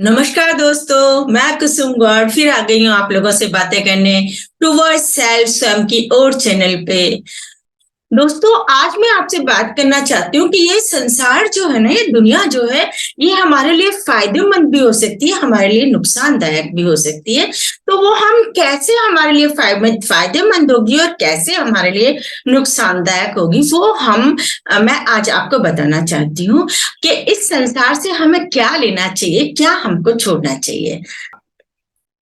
नमस्कार दोस्तों, मैं कुसुम गौड़ फिर आ गई हूँ आप लोगों से बातें करने टूवर्ड्स सेल्फ स्वयं की ओर चैनल पे। दोस्तों, आज मैं आपसे बात करना चाहती हूँ कि ये संसार जो है ना, ये दुनिया जो है, ये हमारे लिए फायदेमंद भी हो सकती है, हमारे लिए नुकसानदायक भी हो सकती है। तो वो हम कैसे हमारे लिए फायदेमंद होगी और कैसे हमारे लिए नुकसानदायक होगी, वो मैं आज आपको बताना चाहती हूँ कि इस संसार से हमें क्या लेना चाहिए, क्या हमको छोड़ना चाहिए।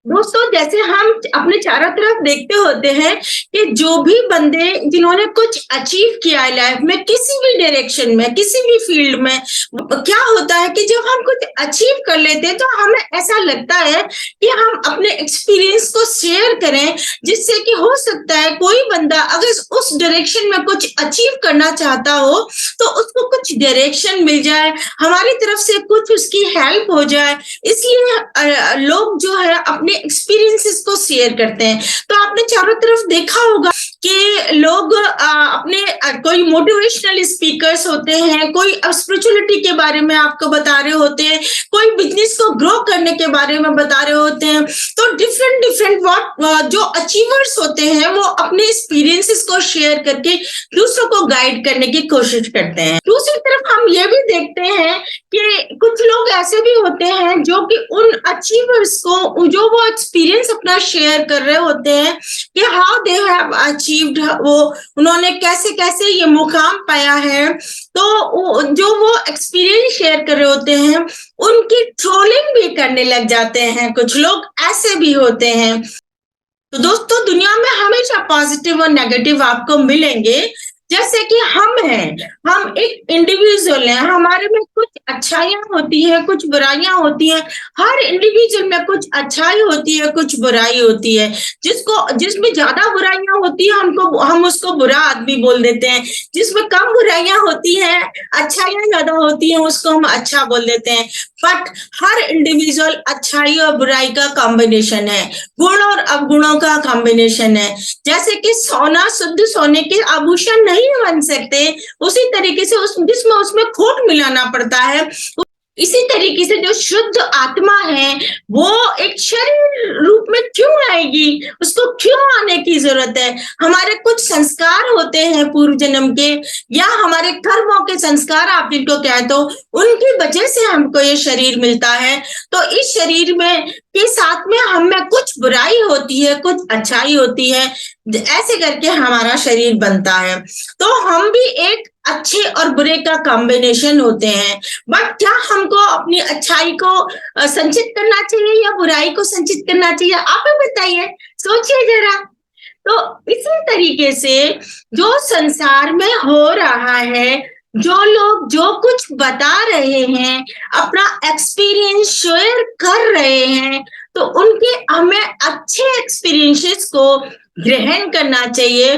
दोस्तों, जैसे हम अपने चारों तरफ देखते होते हैं कि जो भी बंदे जिन्होंने कुछ अचीव किया है लाइफ में, किसी भी डायरेक्शन में, किसी भी फील्ड में, क्या होता है कि जब हम कुछ अचीव कर लेते हैं तो हमें ऐसा लगता है कि हम अपने एक्सपीरियंस को शेयर करें, जिससे कि हो सकता है कोई बंदा अगर उस डायरेक्शन में कुछ अचीव करना चाहता हो तो उसको कुछ डायरेक्शन मिल जाए, हमारी तरफ से कुछ उसकी हेल्प हो जाए। इसलिए लोग जो है अपने एक्सपीरियंसेस को शेयर करते हैं। तो आपने चारों तरफ देखा होगा कि लोग कोई मोटिवेशनल स्पीकर्स होते हैं, कोई स्पिरिचुअलिटी के बारे में आपको बता रहे होते हैं, कोई बिजनेस को ग्रो करने के बारे में बता रहे होते हैं। तो डिफरेंट डिफरेंट जो अचीवर्स होते हैं वो अपने एक्सपीरियंसेस को शेयर करके दूसरों को गाइड करने की कोशिश करते हैं। दूसरी तरफ हम ये भी देखते हैं कि कुछ लोग ऐसे भी होते हैं जो कि उन अचीवर्स को, जो वो एक्सपीरियंस अपना शेयर कर रहे होते हैं कि हाउ दे हैव अचीव्ड, वो उन्होंने कैसे कैसे ये मुकाम पाया है। तो जो वो एक्सपीरियंस शेयर कर रहे होते हैं उनकी ट्रोलिंग भी करने लग जाते हैं। कुछ लोग ऐसे भी होते हैं। तो दोस्तों, दुनिया में हमेशा पॉजिटिव और नेगेटिव आपको मिलेंगे। जैसे कि हम एक इंडिविजुअल हैं, हमारे में कुछ अच्छाइयां होती है, कुछ बुराइयां होती है। हर इंडिविजुअल में कुछ अच्छाई होती है, कुछ बुराई होती है। जिसमें ज्यादा बुराइयां होती है हम उसको बुरा आदमी बोल देते हैं। जिसमें कम बुराइयां होती हैं, अच्छाइयां ज्यादा होती हैं, उसको हम अच्छा बोल देते हैं। बट हर इंडिविजुअल अच्छाई और बुराई का कॉम्बिनेशन है, गुण और अवगुणों का कॉम्बिनेशन है। जैसे कि सोना शुद्ध सोने के आभूषण नहीं बन सकते, उसी तरीके से जिसमें उसमें खोट मिलाना पड़ता है। इसी तरीके से जो शुद्ध आत्मा है वो एक शरीर रूप में क्यों आएगी, उसको क्यों आने की जरूरत है? हमारे कुछ संस्कार होते हैं पूर्व जन्म के, या हमारे कर्मों के संस्कार आप जिनको कहते हो, उनकी वजह से हमको ये शरीर मिलता है। तो इस शरीर में के साथ में हमें कुछ बुराई होती है, कुछ अच्छाई होती है, ऐसे करके हमारा शरीर बनता है। तो हम भी एक अच्छे और बुरे का कॉम्बिनेशन होते हैं। बट क्या हमको अपनी अच्छाई को संचित करना चाहिए या बुराई को संचित करना चाहिए? आप ही बताइए, सोचिए जरा। तो इसी तरीके से जो संसार में हो रहा है, जो लोग जो कुछ बता रहे हैं, अपना एक्सपीरियंस शेयर कर रहे हैं, तो उनके हमें अच्छे एक्सपीरियंसेस को ग्रहण करना चाहिए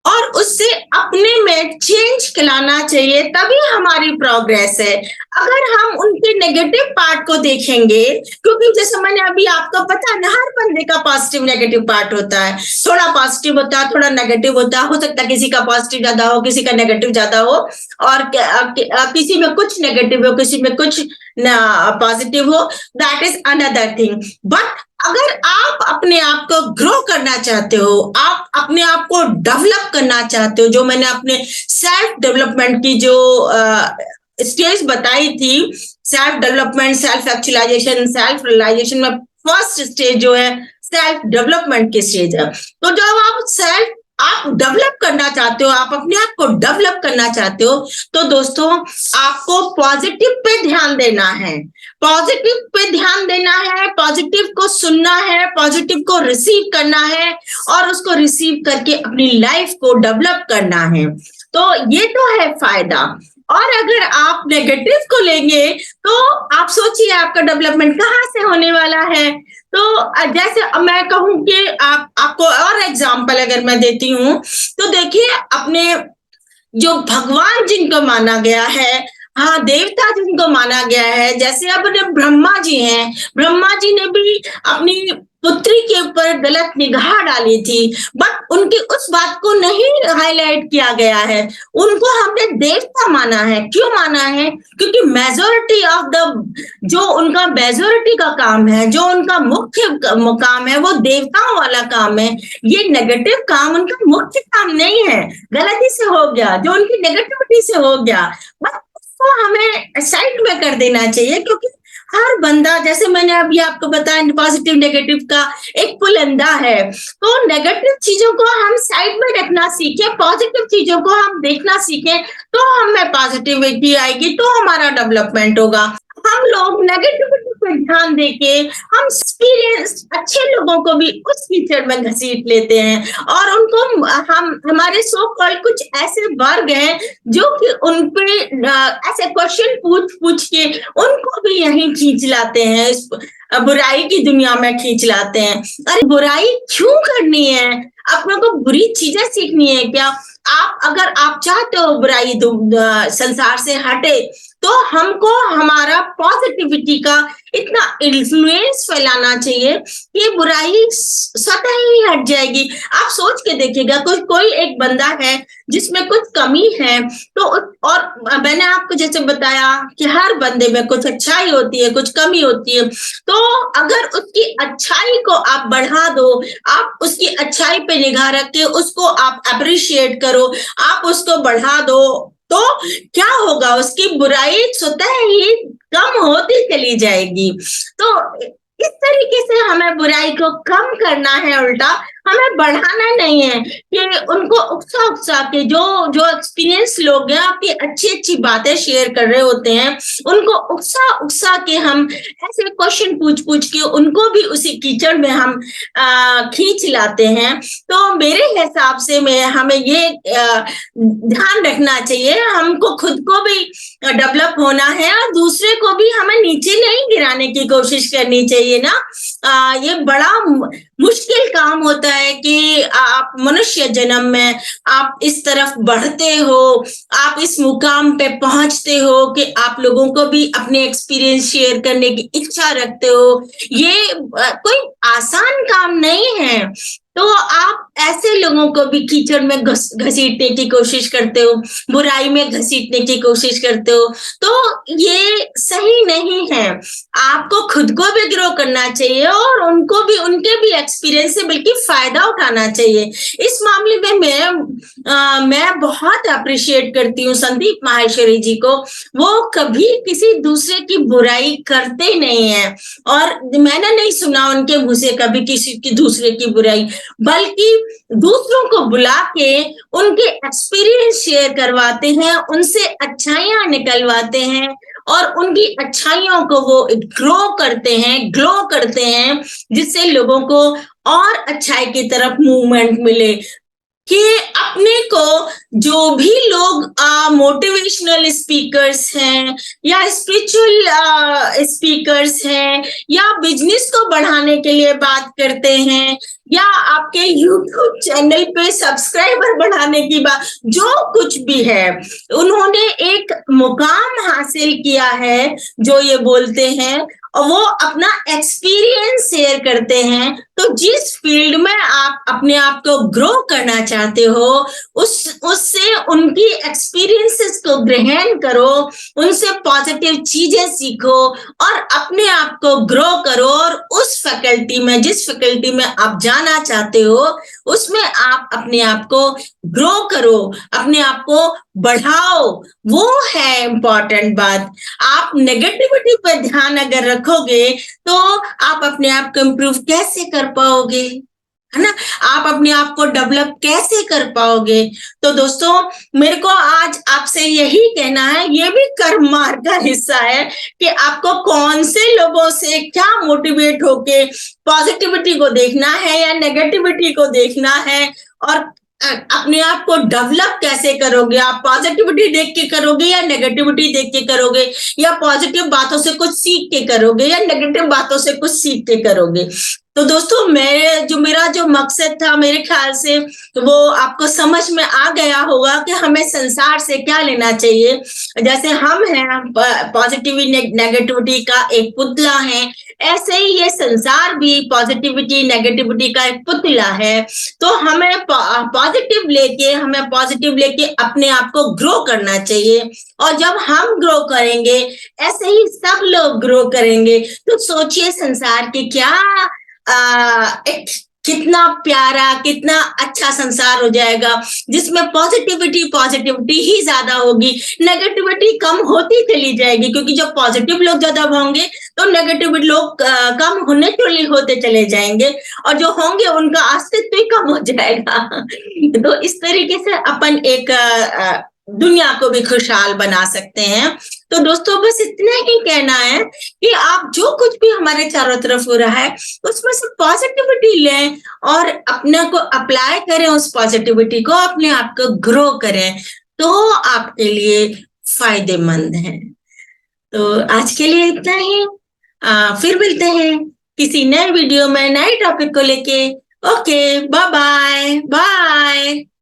और उससे अपने में चेंज लाना चाहिए, तभी हमारी प्रोग्रेस है। अगर हम उनके नेगेटिव पार्ट को देखेंगे, क्योंकि जैसे मैंने अभी आपको पता है हर बंदे का पॉजिटिव नेगेटिव पार्ट होता है, थोड़ा पॉजिटिव होता है, थोड़ा नेगेटिव होता है। हो सकता है किसी का पॉजिटिव ज्यादा हो, किसी का नेगेटिव ज्यादा हो, और किसी में कुछ नेगेटिव हो, किसी में कुछ पॉजिटिव हो, that is another thing. But अगर आप अपने आप को ग्रो करना चाहते हो, आप अपने आप को डेवलप करना चाहते हो, जो मैंने अपने सेल्फ डेवलपमेंट की जो स्टेज बताई थी, self development, self actualization, self realization में फर्स्ट स्टेज जो है सेल्फ डेवलपमेंट की स्टेज है। तो जब आप डेवलप करना चाहते हो, आप अपने आप को डेवलप करना चाहते हो, तो दोस्तों आपको पॉजिटिव पे ध्यान देना है, पॉजिटिव पे ध्यान देना है, पॉजिटिव को सुनना है, पॉजिटिव को रिसीव करना है और उसको रिसीव करके अपनी लाइफ को डेवलप करना है। तो ये तो है फायदा। और अगर आप नेगेटिव को लेंगे तो आप सोचिए आपका डेवलपमेंट कहाँ से होने वाला है। तो जैसे मैं कहूं कि आपको और एग्जांपल अगर मैं देती हूँ, तो देखिए अपने जो भगवान जिनको माना गया है, हाँ, देवता जिनको माना गया है, जैसे अपने ब्रह्मा जी हैं, ब्रह्मा जी ने भी अपनी पुत्री के ऊपर गलत निगाह डाली थी, बट उनकी उस बात को नहीं हाईलाइट किया गया है। उनको हमने देवता माना है। क्यों माना है? क्योंकि मेजोरिटी ऑफ द जो उनका मेजोरिटी का काम है, जो उनका मुख्य काम है, वो देवताओं वाला काम है। ये नेगेटिव काम उनका मुख्य काम नहीं है, गलती से हो गया, जो उनकी नेगेटिविटी से हो गया, बट उसको हमें साइड में कर देना चाहिए। क्योंकि हर बंदा, जैसे मैंने अभी आपको बताया, पॉजिटिव नेगेटिव का एक पुलंदा है, तो नेगेटिव चीजों को हम साइड में रखना सीखे, पॉजिटिव चीजों को हम देखना सीखे, तो हमें पॉजिटिविटी आएगी, तो हमारा डेवलपमेंट होगा। हम लोग नेगेटिविटी पर ध्यान देके हम एक्सपीरियंस अच्छे लोगों को भी उस कीचड़ में घसीट लेते हैं, और उनको हम हमारे सो कॉल्ड कुछ ऐसे वर्ग हैं जो कि उन पे ऐसे क्वेश्चन पूछ पूछ के उनको भी यहीं खींच लाते हैं, इस बुराई की दुनिया में खींच लाते हैं। अरे बुराई क्यों करनी है? अपने को बुरी चीजें सीखनी है क्या? अगर आप चाहते हो बुराई संसार से हटे, तो हमको हमारा पॉजिटिविटी का इतना इन्फ्लुएंस फैलाना चाहिए कि बुराई स्वतः ही हट जाएगी। आप सोच के देखिएगा, कोई एक बंदा है जिसमें कुछ कमी है, तो और मैंने आपको जैसे बताया कि हर बंदे में कुछ अच्छाई होती है, कुछ कमी होती है, तो अगर उसकी अच्छाई को आप बढ़ा दो, आप उसकी अच्छाई पे निगाह रख के उसको आप अप्रिशिएट करो, आप उसको बढ़ा दो, तो क्या होगा? उसकी बुराई स्वतः ही कम होती चली जाएगी। तो इस तरीके से हमें बुराई को कम करना है, उल्टा हमें बढ़ाना नहीं है कि उनको उकसा उकसा के जो एक्सपीरियंस लोग हैं, आपकी अच्छी अच्छी बातें शेयर कर रहे होते हैं, उनको उकसा उकसा के हम ऐसे क्वेश्चन पूछ पूछ के उनको भी उसी कीचड़ में हम खींच लाते हैं। तो मेरे हिसाब से हमें ये ध्यान रखना चाहिए, हमको खुद को भी डेवलप होना है और दूसरे को भी हमें नीचे नहीं गिराने की कोशिश करनी चाहिए ना। ये बड़ा मुश्किल काम होता है कि आप मनुष्य जन्म में आप इस तरफ बढ़ते हो, आप इस मुकाम पे पहुंचते हो कि आप लोगों को भी अपने एक्सपीरियंस शेयर करने की इच्छा रखते हो। ये कोई आसान काम नहीं है। तो आप ऐसे लोगों को भी कीचड़ में घसीटने की कोशिश करते हो, बुराई में घसीटने की कोशिश करते हो, तो ये सही नहीं है। आपको खुद को भी ग्रो करना चाहिए और उनको भी, उनके भी एक्सपीरियंस से बल्कि फायदा उठाना चाहिए। इस मामले में मैं बहुत अप्रिशिएट करती हूँ संदीप माहेश्वरी जी को। वो कभी किसी दूसरे की बुराई करते नहीं है, और मैंने नहीं सुना उनके मुंह से कभी किसी की दूसरे की बुराई, बल्कि दूसरों को बुला के उनके एक्सपीरियंस शेयर करवाते हैं, उनसे अच्छाइयां निकलवाते हैं, और उनकी अच्छाइयों को वो ग्लो करते हैं, जिससे लोगों को और अच्छाई की तरफ मूवमेंट मिले। कि अपने को जो भी लोग मोटिवेशनल स्पीकर्स हैं या स्पिरिचुअल स्पीकर्स हैं या बिजनेस को बढ़ाने के लिए बात करते हैं या आपके यूट्यूब चैनल पे सब्सक्राइबर बढ़ाने की बात, जो कुछ भी है, उन्होंने एक मुकाम हासिल किया है जो ये बोलते हैं, और वो अपना एक्सपीरियंस शेयर करते हैं। तो जिस फील्ड में आप अपने आप को ग्रो करना चाहते हो, उससे उनकी एक्सपीरियंसेस को ग्रहण करो, उनसे पॉजिटिव चीजें सीखो और अपने आप को ग्रो करो, और उस फैकल्टी में, जिस फैकल्टी में आप जाना चाहते हो, उसमें आप अपने आप को ग्रो करो, अपने आप को बढ़ाओ। वो है इम्पोर्टेंट बात। आप नेगेटिविटी पर ध्यान अगर रखोगे तो आप अपने आप को इम्प्रूव कैसे कर पाओगे, है ना? आप अपने आप को डेवलप कैसे कर पाओगे? तो दोस्तों, मेरे को आज आपसे यही कहना है, ये भी कर्म मार्ग का हिस्सा है कि आपको कौन से लोगों से क्या मोटिवेट होके पॉजिटिविटी को देखना है या नेगेटिविटी को देखना है, और अपने आप को डेवलप कैसे करोगे। आप पॉजिटिविटी देख के करोगे या नेगेटिविटी देख के करोगे, या पॉजिटिव बातों से कुछ सीख के करोगे या नेगेटिव बातों से कुछ सीख के करोगे। तो दोस्तों मेरा जो मकसद था, मेरे ख्याल से वो आपको समझ में आ गया होगा कि हमें संसार से क्या लेना चाहिए। जैसे हम हैं पॉजिटिविटी नेगेटिविटी का एक पुतला है, ऐसे ही ये संसार भी पॉजिटिविटी नेगेटिविटी का एक पुतला है। तो हमें पॉजिटिव लेके अपने आप को ग्रो करना चाहिए, और जब हम ग्रो करेंगे ऐसे ही सब लोग ग्रो करेंगे। तो सोचिए संसार के क्या एक कितना प्यारा, कितना अच्छा संसार हो जाएगा, जिसमें पॉजिटिविटी ही ज्यादा होगी, नेगेटिविटी कम होती चली जाएगी। क्योंकि जब पॉजिटिव लोग ज्यादा होंगे तो नेगेटिव लोग कम होते चले जाएंगे, और जो होंगे उनका अस्तित्व ही कम हो जाएगा। तो इस तरीके से अपन एक दुनिया को भी खुशहाल बना सकते हैं। तो दोस्तों बस इतना ही कहना है कि आप जो कुछ भी हमारे चारों तरफ हो रहा है उसमें से पॉजिटिविटी लें और अपने को अप्लाई करें, उस पॉजिटिविटी को अपने आप को ग्रो करें, तो आपके लिए फायदेमंद है। तो आज के लिए इतना ही। फिर मिलते हैं किसी नए वीडियो में, नए टॉपिक को लेके। Okay, bye bye bye.